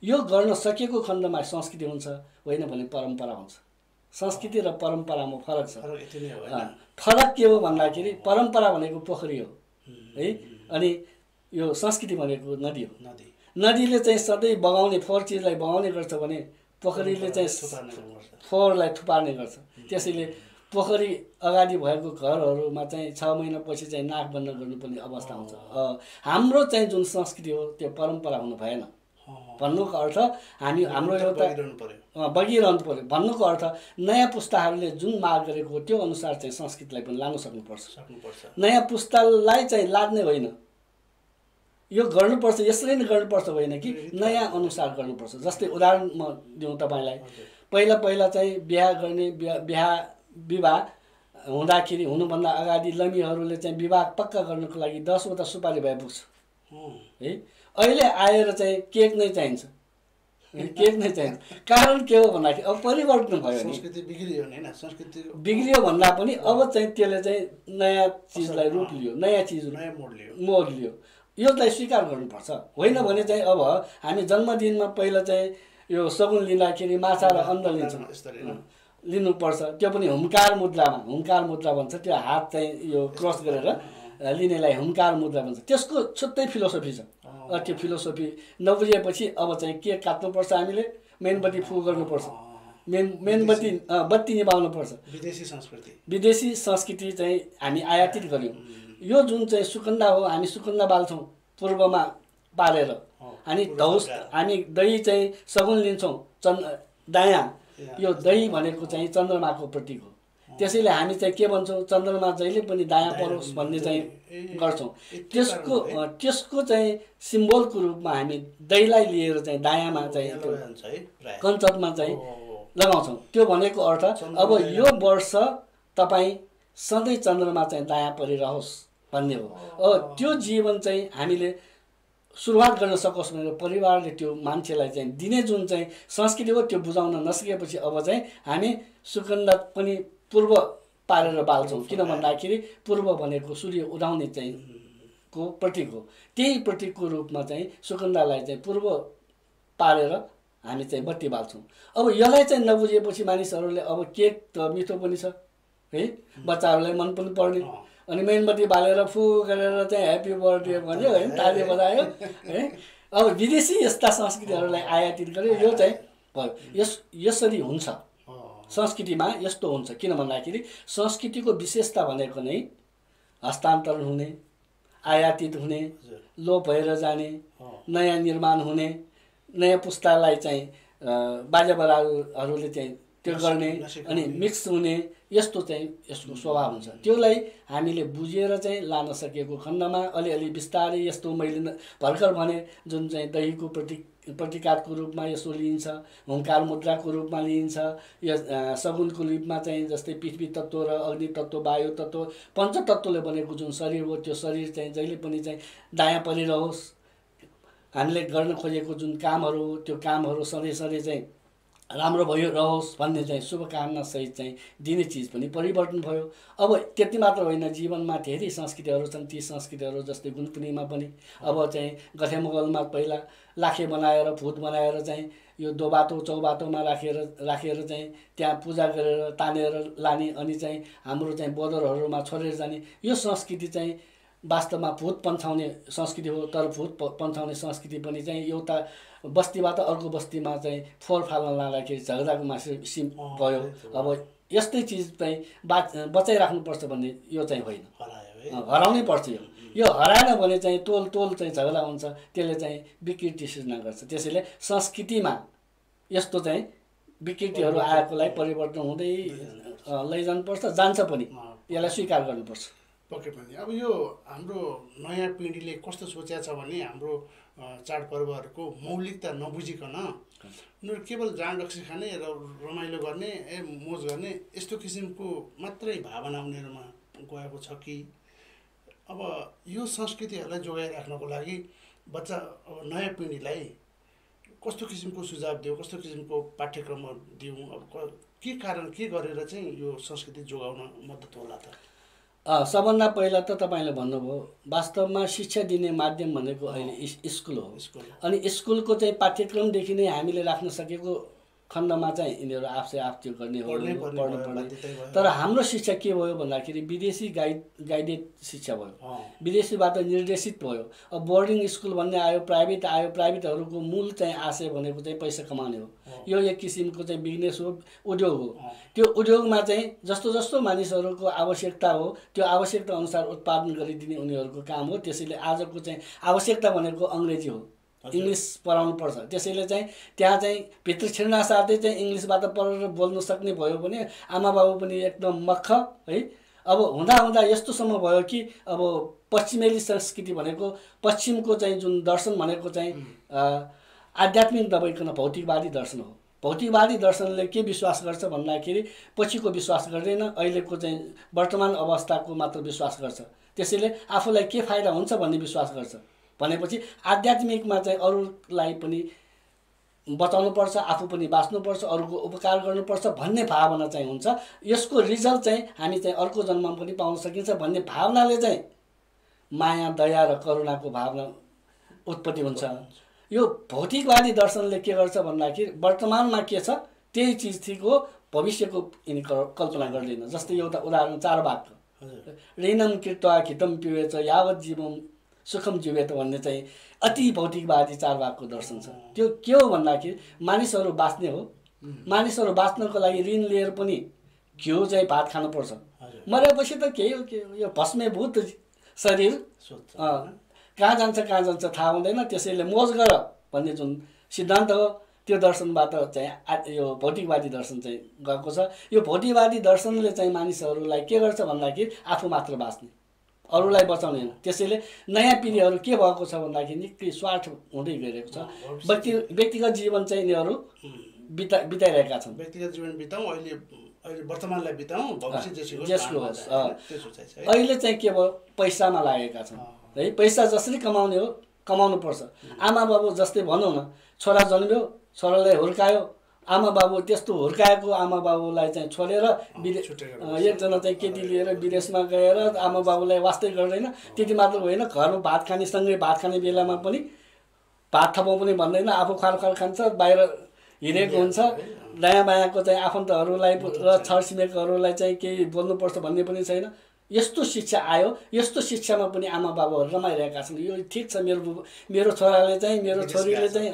यो गर्न सकेको खण्डमा संस्कृति हुन्छ, होइन भने परम्परा हुन्छ। संस्कृति र परम्परामा फरक छ। फरक के हो भन्दाखेरि परम्परा भनेको पोखरी हो है, अनि यो संस्कृति भनेको नदी हो। नदीले चाहिँ सधैँ बगाउने फोहोर चिजलाई बगाउने गर्छ भने पोखरीले चाहिँ फोहोरलाई थुपार्ने गर्छ। त्यसैले पोखरी अगाडि भएको घरहरूमा चाहिँ 6 महिनापछि चाहिँ नाक बन्द गर्नुपर्ने अवस्था हुन्छ। हाम्रो चाहिँ जुन संस्कृति हो त्यो परम्परा हुनु भएन भन्नुको अर्थ हाम्रो एउटा बगिरहनु पर्यो भन्नुको अर्थ नयाँ पुस्ताहरूले जुन माग गरेको हो त्यो अनुसार चाहिँ संस्कृतिलाई पनि लानु सक्नुपर्छ। नयाँ पुस्तालाई चाहिँ लाद्ने होइन, यो गर्नुपर्छ यसरी नै गर्नुपर्छ होइन कि नयाँ अनुसार गर्नुपर्छ। जस्तै उदाहरण म दिउँ तपाईँलाई, पहिला चाहिँ विवाह हुँदाखेरि हुनुभन्दा अगाडि लमीहरूले चाहिँ विवाह पक्का गर्नको लागि 10 वटा सुपारी भए पुग्छ है। अहिले आएर चाहिँ केक नै चाहिन्छ, केक नै चाहिन्छ। कारण के हो भन्दाखेरि अब परिवर्तन भयो नि, संस्कृति बिग्रियो नि हैन। संस्कृति बिग्रियो भन्दा पनि अब चाहिँ त्यसले चाहिँ नयाँ चिजलाई रूप लियो, नयाँ चिज नयाँ मोड लियो। यसलाई स्वीकार गर्नुपर्छ। होइन भने चाहिँ अब हामी जन्मदिनमा पहिला चाहिँ यो सगुन लिँदाखेरि माछा र अन्न लिन्छौँ, लिनुपर्छ। त्यो पनि हुम्कार मुद्रामा, हुम्कार मुद्रा भन्छ। त्यो हात चाहिँ यो क्रस गरेर लिनेलाई हुम्कार मुद्रा भन्छ। त्यसको छुट्टै फिलोसफी छ। त्यो फिलोसफी नबुझेपछि अब चाहिँ के काट्नुपर्छ, हामीले मेनबत्ती फु गर्नुपर्छ, मेनबत्ती बत्ती निभाउनुपर्छ। विदेशी संस्कृति चाहिँ हामी आयातित गर्यौँ। यो जुन चाहिँ सुकन्दा हो, हामी सुकन्दा बाल्छौँ पूर्वमा पारेर। हामी दही चाहिँ सगुन लिन्छौँ दायाँ। यो दही भनेको चाहिँ चन्द्रमाको प्रतीक हो। त्यसैले हामी चाहिँ के भन्छौँ, चन्द्रमा जहिले पनि दायाँ परोस् भन्ने चाहिँ गर्छौँ। त्यसको चाहिँ सिम्बलको रूपमा हामी दैलाई लिएर चाहिँ दायाँमा चाहिँ कञ्चटमा चाहिँ लगाउँछौँ। त्यो भनेको अर्थ अब यो वर्ष तपाईँ सधैँ चन्द्रमा चाहिँ दायाँ परिरहोस् भन्ने हो। त्यो जीवन चाहिँ हामीले सुरुवात गर्न सकोस् भनेर परिवारले त्यो मान्छेलाई चाहिँ दिने जुन चाहिँ संस्कृति हो त्यो बुझाउन नसकेपछि अब चाहिँ हामी सुगन्ध पनि पूर्व पारेर बाल्छौँ। किन भन्दाखेरि पूर्व भनेको सूर्य उदाउने चाहिँ को प्रतीक हो। त्यही प्रतीकको रूपमा चाहिँ सुगन्धलाई चाहिँ पूर्व पारेर हामी चाहिँ बत्ती बाल्छौँ। अब यसलाई चाहिँ नबुझेपछि मानिसहरूले अब केक त मिठो पनि छ है, बच्चाहरूलाई मन पनि पर्ने, अनि मेनबत्ती बालेर फु गरेर चाहिँ ह्याप्पी बर्थडे भन्यो होइन, ताली बजायो है। अब विदेशी यस्ता संस्कृतिहरूलाई आयातित गर्यो, यो चाहिँ भयो। यसरी हुन्छ संस्कृतिमा, यस्तो हुन्छ। किन भन्दाखेरि संस्कृतिको विशेषता भनेको नै हस्तान्तरण हुने, आयातित हुने, लोप भएर जाने, नयाँ निर्माण हुने, नयाँ पुस्तालाई चाहिँ बाजेबराहरूले चाहिँ त्यो गर्ने अनि मिक्स हुने, यस्तो चाहिँ यसको स्वभाव हुन्छ। त्यसलाई हामीले बुझेर चाहिँ लान सकेको खण्डमा अलिअलि बिस्तारै यस्तो मैले भर्खर भने जुन चाहिँ दहीको प्रतीकात्मक रूपमा यसो लिइन्छ, हुङ्कार मुद्राको रूपमा लिइन्छ, यस सगुनको रूपमा चाहिँ जस्तै पृथ्वी तत्त्व र अग्नि तत्त्व, वायु तत्त्व, पञ्चतत्त्वले बनेको जुन शरीर हो त्यो शरीर चाहिँ जहिले पनि चाहिँ दायाँ परिरहोस्। हामीले गर्न खोजेको जुन कामहरू हो त्यो कामहरू सधैँ सधैँ चाहिँ राम्रो भयो रहोस् भन्ने चाहिँ शुभकामना सहित चाहिँ दिने चिज पनि परिवर्तन भयो। अब त्यति मात्र होइन, जीवनमा धेरै संस्कृतिहरू छन्। ती संस्कृतिहरू जस्तै गुनपुनीमा पनि अब चाहिँ गथेमुगलमा पहिला लाखे बनाएर भूत बनाएर चाहिँ यो दोबाटो चौबाटोमा राखेर चाहिँ त्यहाँ पूजा गरेर तानेर लाने, अनि चाहिँ हाम्रो चाहिँ बदरहरूमा छोडेर जाने, यो संस्कृति चाहिँ वास्तवमा भूत पन्छाउने संस्कृति हो। तर भूत पन्छाउने संस्कृति पनि चाहिँ एउटा बस्तीबाट अर्को बस्तीमा चाहिँ फोहोर फाल्न लाँदाखेरि झगडाको सिम भयो। अब यस्तै चिज चाहिँ बचाइराख्नुपर्छ भन्ने यो चाहिँ होइन, हराउनै पर्छ। यो हराएन भने चाहिँ तोल चाहिँ झगडा हुन्छ, त्यसले चाहिँ विकृति सृजना गर्छ। त्यसैले संस्कृतिमा यस्तो चाहिँ विकृतिहरू आएकोलाई परिवर्तन हुँदै लैजानुपर्छ, जान्छ पनि, यसलाई स्वीकार गर्नुपर्छ। पक्कै पनि। अब यो हाम्रो नयाँ पिँढीले कस्तो सोचेको छ भने हाम्रो चाडपर्वहरूको मौलिकता नबुझिकन उनीहरू केवल जाँड रक्सी खाने र रमाइलो गर्ने, मोज गर्ने, यस्तो किसिमको मात्रै भावना उनीहरूमा गएको छ कि अब यो संस्कृतिहरूलाई जोगाइराख्नको लागि अब नयाँ पिँढीलाई कस्तो किसिमको सुझाव दियो, कस्तो किसिमको पाठ्यक्रमहरू दिउँ, अब के कारण के गरेर चाहिँ यो संस्कृति जोगाउन मद्दत होला त? सबभन्दा पहिला त तपाईँले भन्नुभयो, वास्तवमा शिक्षा दिने माध्यम भनेको अहिले स्कुल हो। अनि स्कुलको चाहिँ पाठ्यक्रमदेखि नै हामीले राख्न सकेको खण्डमा चाहिँ यिनीहरू आफै आफ त्यो गर्ने हो, पढ्नुपर्ने। तर हाम्रो शिक्षा के भयो भन्दाखेरि विदेशी गाइडेड शिक्षा भयो, विदेशीबाट निर्देशित भयो। अब बोर्डिङ स्कुल भन्ने आयो, प्राइभेटहरूको मूल चाहिँ आशय भनेको चाहिँ पैसा कमाउने हो। यो एक किसिमको चाहिँ बिजनेस हो, उद्योग हो। त्यो उद्योगमा चाहिँ जस्तो मानिसहरूको आवश्यकता हो त्यो आवश्यकता अनुसार उत्पादन गरिदिने उनीहरूको काम हो। त्यसैले आजको चाहिँ आवश्यकता भनेको अङ्ग्रेजी हो, इङ्ग्लिस पढाउनु पर्छ। त्यसैले चाहिँ त्यहाँ चाहिँ भित्र छिर्न साथै चाहिँ इङ्ग्लिसबाट पढेर बोल्न सक्ने भयो भने आमा बाबु पनि एकदम मक्ख है। अब हुँदा यस्तोसम्म भयो कि अब पश्चिमेली संस्कृति भनेको पश्चिमको चाहिँ जुन दर्शन भनेको चाहिँ आध्यात्मिक नभइकन भौतिकवादी दर्शन हो। भौतिकवादी दर्शनले के विश्वास गर्छ भन्दाखेरि पछिको विश्वास गर्दैन, अहिलेको चाहिँ वर्तमान अवस्थाको मात्र विश्वास गर्छ। त्यसैले आफूलाई के फाइदा हुन्छ भन्ने विश्वास गर्छ। भनेपछि आध्यात्मिकमा चाहिँ अरूलाई पनि बचाउनुपर्छ, आफू पनि बाँच्नुपर्छ, अरूको उपकार गर्नुपर्छ भन्ने भावना चाहिँ हुन्छ। यसको रिजल्ट चाहिँ हामी चाहिँ अर्को जन्ममा पनि पाउन सकिन्छ भन्ने भावनाले चाहिँ माया, दया र करुणाको भावना उत्पत्ति हुन्छ। यो भौतिकवादी दर्शनले के गर्छ भन्दाखेरि वर्तमानमा के छ त्यही चिज ठीक हो, भविष्यको यिनी कल्पना गर्दैन। जस्तै एउटा उदाहरण चारवाक, ऋणम कृत्वा घितम पिवेच यावत जीवम सुखम जीवेत भन्ने चाहिँ अति भौतिकवादी चारवाकको दर्शन छ। त्यो के हो भन्दाखेरि मानिसहरू बाँच्ने हो, मानिसहरू बाँच्नको लागि ऋण लिएर पनि घिउ चाहिँ भात खानुपर्छ। मरेपछि त केही हो, के हो, यो भस्मीभूत शरीर कहाँ जान्छ थाहा हुँदैन। त्यसैले मोज गर भन्ने जुन सिद्धान्त हो त्यो दर्शनबाट चाहिँ यो भौतिकवादी दर्शन चाहिँ गएको छ। यो भौतिकवादी दर्शनले चाहिँ मानिसहरूलाई के गर्छ भन्दाखेरि आफू मात्र बाँच्ने, अरूलाई बचाउने होइन। त्यसैले नयाँ पिँढीहरू के भएको छ भन्दाखेरि निकै स्वार्थ हुँदै गइरहेको छ। व्यक्तिगत जीवन चाहिँ यिनीहरू बिताइरहेका छन्। व्यक्तिगत जीवन बिताउँ, अहिले वर्तमानलाई बिताउँ, भविष्य जेसको होस्। अहिले चाहिँ के भयो, पैसामा लागेका छन् है। पैसा जसरी कमाउने हो कमाउनु पर्छ। आमा बाबु जस्तै भनौँ न, छोरा जन्म्यो, छोरालाई हुर्कायो, आमा बाबु त्यस्तो हुर्काएको आमा बाबुलाई चाहिँ छोडेर एकजना चाहिँ केटी लिएर विदेशमा गएर आमा बाबुलाई वास्तै गर्दैन। त्यति मात्र होइन, घरमा भात खाने सँगै भात खाने बेलामा पनि भात थपाउँ पनि भन्दैन, आफू खाल खान्छ, बाहिर हिँडेको हुन्छ। दायाँ बायाँको चाहिँ आफन्तहरूलाई र छरछिमेकहरूलाई चाहिँ केही बोल्नुपर्छ भन्ने पनि छैन। यस्तो शिक्षा आयो, यस्तो शिक्षामा पनि आमा बाबुहरू रमाइरहेका छन्। यो ठिक छ, मेरो छोराले चाहिँ, मेरो छोरीले चाहिँ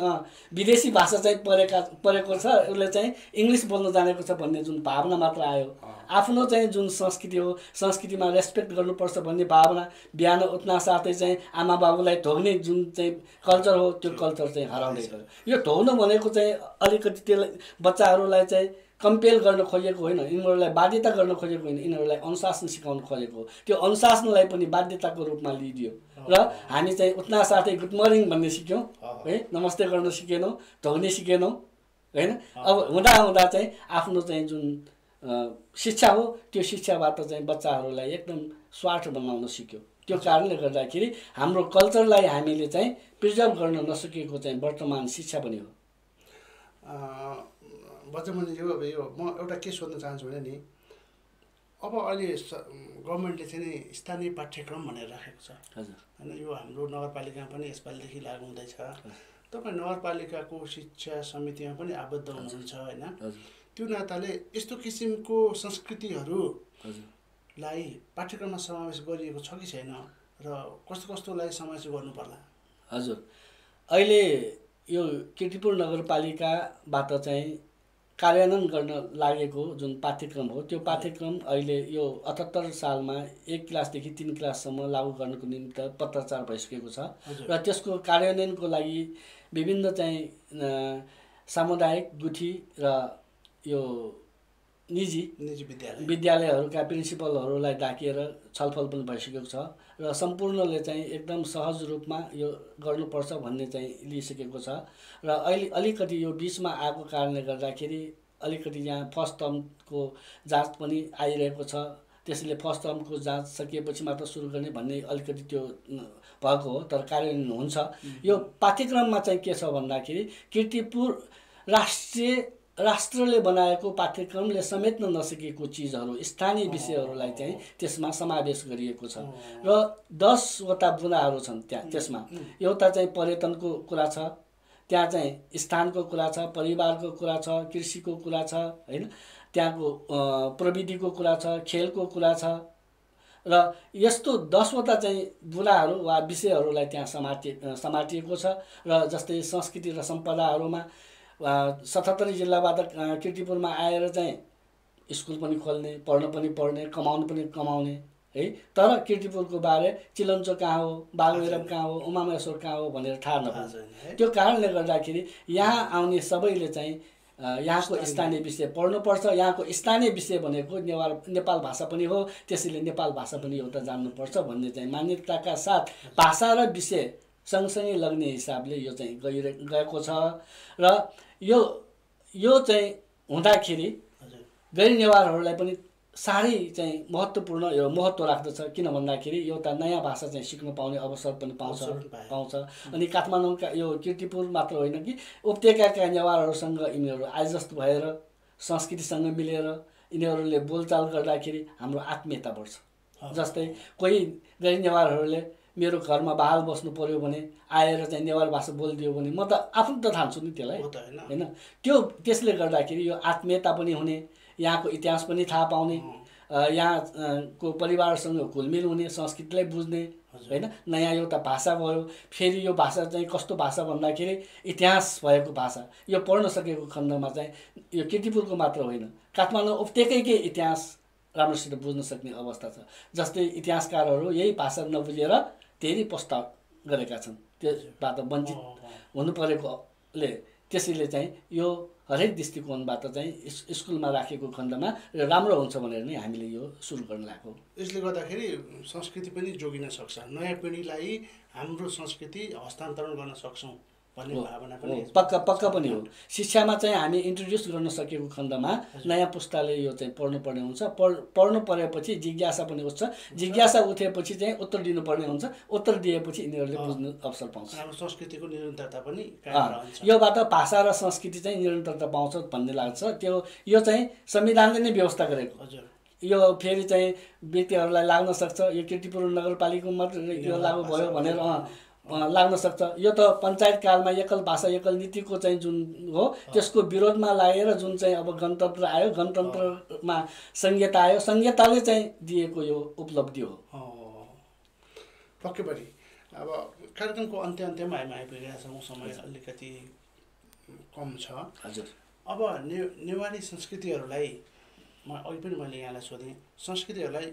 विदेशी भाषा चाहिँ पढेको छ, उसले चाहिँ इङ्ग्लिस बोल्न जानेको छ भन्ने जुन भावना मात्र आयो। आफ्नो चाहिँ जुन संस्कृति हो, संस्कृतिमा रेस्पेक्ट गर्नुपर्छ भन्ने भावना, बिहान उठ्न साथै चाहिँ आमा बाबुलाई ढोग्ने जुन चाहिँ कल्चर हो, त्यो कल्चर चाहिँ हराउँदै गयो। यो ढोग्नु भनेको चाहिँ अलिकति त्यसलाई बच्चाहरूलाई चाहिँ कम्पेल गर्न खोजेको होइन, यिनीहरूलाई बाध्यता गर्न खोजेको होइन, यिनीहरूलाई अनुशासन सिकाउन खोजेको हो। त्यो अनुशासनलाई पनि बाध्यताको रूपमा लिइदियो र हामी चाहिँ उठ्न साथै गुड मर्निङ भन्ने सिक्यौँ है, नमस्ते गर्न सिकेनौँ, ढोग्ने सिकेनौँ होइन। अब हुँदा चाहिँ आफ्नो चाहिँ जुन शिक्षा हो, त्यो शिक्षाबाट चाहिँ बच्चाहरूलाई एकदम स्वार्थ बनाउन सिक्यो। त्यो कारणले गर्दाखेरि हाम्रो कल्चरलाई हामीले चाहिँ प्रिजर्भ गर्न नसकेको चाहिँ वर्तमान शिक्षा पनि हो। बज्रमुनिज्यू, अब यो म एउटा के सोध्न चाहन्छु भने नि, अब अहिले गभर्मेन्टले चाहिँ नि स्थानीय पाठ्यक्रम भनेर राखेको छ होइन। यो हाम्रो नगरपालिकामा पनि यसपालिदेखि लागू हुँदैछ। तपाईँ नगरपालिकाको शिक्षा समितिमा पनि आबद्ध हुनुहुन्छ होइन। त्यो नाताले यस्तो किसिमको संस्कृतिहरूलाई पाठ्यक्रममा समावेश गरिएको छ कि छैन र कस्तोलाई समावेश गर्नु पर्ला? हजुर, अहिले यो कीर्तिपुर नगरपालिकाबाट चाहिँ कार्यान्वयन गर्न लागेको जुन पाठ्यक्रम हो, त्यो पाठ्यक्रम अहिले यो 78 सालमा 1 क्लासदेखि 3 क्लाससम्म लागू गर्नको निमित्त पत्राचार भइसकेको छ र त्यसको कार्यान्वयनको लागि विभिन्न चाहिँ सामुदायिक गुठी र यो निजी विद्यालयहरूका प्रिन्सिपलहरूलाई डाकिएर छलफल पनि भइसकेको छ र सम्पूर्णले चाहिँ एकदम सहज रूपमा यो गर्नुपर्छ भन्ने चाहिँ लिइसकेको छ र अहिले अलिकति यो बिचमा आएको कारणले गर्दाखेरि अलिकति यहाँ फर्स्ट टर्मको जाँच पनि आइरहेको छ। त्यसैले फर्स्ट टर्मको जाँच सकिएपछि मात्र सुरु गर्ने भन्ने अलिकति त्यो भएको हो, तर कार्यान्वयन हुन्छ। यो पाठ्यक्रममा चाहिँ के छ भन्दाखेरि कीर्तिपुर राष्ट्रले बनाएको पाठ्यक्रमले समेट्न नसकेको चिजहरू, स्थानीय विषयहरूलाई चाहिँ त्यसमा समावेश गरिएको छ र 10 वटा बुँदाहरू छन् त्यसमा। एउटा चाहिँ पर्यटनको कुरा छ, त्यहाँ चाहिँ स्थानको कुरा छ, परिवारको कुरा छ, कृषिको कुरा छ होइन, त्यहाँको प्रविधिको कुरा छ, खेलको कुरा छ र यस्तो 10 वटा चाहिँ बुँदाहरू वा विषयहरूलाई त्यहाँ समातिएको छ। र जस्तै संस्कृति र सम्पदाहरूमा 77 जिल्लाबाट कीर्तिपुरमा आएर चाहिँ स्कुल पनि खोल्ने, पढ्न पनि पढ्ने, कमाउनु पनि कमाउने है। तर कीर्तिपुरको बारे चिलन्चो कहाँ हो, बागभैरव कहाँ हो, उमामहेश्वर कहाँ हो भनेर थाहा नपाउँछ। त्यो कारणले गर्दाखेरि यहाँ आउने सबैले चाहिँ यहाँको स्थानीय विषय पढ्नुपर्छ। यहाँको स्थानीय विषय भनेको नेपाल भाषा पनि हो, त्यसैले नेपाल भाषा पनि एउटा जान्नुपर्छ भन्ने चाहिँ मान्यताका साथ भाषा र विषय सँगसँगै लग्ने हिसाबले यो चाहिँ गएको छ र यो चाहिँ हुँदाखेरि गैर नेवारहरूलाई पनि साह्रै चाहिँ महत्त्वपूर्ण यो महत्त्व राख्दछ। किन भन्दाखेरि एउटा नयाँ भाषा चाहिँ सिक्न पाउने अवसर पनि पाउँछ। अनि काठमाडौँका यो कीर्तिपुर मात्र होइन कि उपत्यकाका नेवारहरूसँग यिनीहरू आइजस्त भएर संस्कृतिसँग मिलेर यिनीहरूले बोलचाल गर्दाखेरि हाम्रो आत्मीयता बढ्छ। जस्तै कोही गैर नेवारहरूले मेरो घरमा बहाल बस्नु पर्यो भने आएर चाहिँ नेवार भाषा बोलिदियो भने म त आफू त ठान्छु नि त्यसलाई होइन। त्यसले गर्दाखेरि यो आत्मीयता पनि हुने, यहाँको इतिहास पनि थाहा पाउने, यहाँको परिवारसँग घुलमिल हुने, संस्कृतिलाई बुझ्ने होइन। नयाँ एउटा भाषा भयो, फेरि यो भाषा चाहिँ कस्तो भाषा भन्दाखेरि इतिहास भएको भाषा। यो पढ्न सकेको खण्डमा चाहिँ यो कीर्तिपुरको मात्र होइन, काठमाडौँ उपत्यकैकै इतिहास राम्रोसित बुझ्न सक्ने अवस्था छ। जस्तै इतिहासकारहरू यही भाषा नबुझेर धेरै प्रस्ताव गरेका छन्, त्यसबाट वञ्चित हुनु परेकोले त्यसैले चाहिँ यो हरेक दृष्टिकोणबाट चाहिँ स्कुलमा राखेको खण्डमा राम्रो हुन्छ भनेर नै हामीले यो सुरु गर्न लागेको। यसले गर्दाखेरि संस्कृति पनि जोगिन सक्छ, नयाँ पिँढीलाई हाम्रो संस्कृति हस्तान्तरण गर्न सक्छौँ भन्ने भावना पनि पक्का पनि हो। शिक्षामा चाहिँ हामी इन्ट्रोड्युस गर्न सकेको खण्डमा नयाँ पुस्ताले यो चाहिँ पढ्नुपर्ने हुन्छ। पढ्नु परेपछि जिज्ञासा पनि उठ्छ, जिज्ञासा उठेपछि चाहिँ उत्तर दिनुपर्ने हुन्छ, उत्तर दिएपछि यिनीहरूले बुझ्नु अवसर पाउँछ। हाम्रो संस्कृतिको निरन्तरता पनि कायम रहन्छ। योबाट भाषा र संस्कृति चाहिँ निरन्तरता पाउँछ भन्ने लाग्छ। यो चाहिँ संविधानले नै व्यवस्था गरेको। हजुर, यो फेरि चाहिँ व्यक्तिहरूलाई लाग्न सक्छ यो कीर्तिपुर नगरपालिकामा मात्र यो लागू भयो भनेर लाग्न सक्छ। यो त पञ्चायत कालमा एकल भाषा एकल नीतिको चाहिँ जुन हो त्यसको विरोधमा लागेर जुन चाहिँ अब गणतन्त्र आयो, गणतन्त्रमा संहिता आयो, संहिताले चाहिँ दिएको यो उपलब्धि हो। पक्कै पनि अब कार्यक्रमको अन्त्यमा हामी आइपुगेका छौँ, समय अलिकति कम छ। हजुर, अब नेवारी संस्कृतिहरूलाई अघि पनि मैले यहाँलाई सोधेँ, संस्कृतिहरूलाई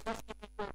संस्कृतिको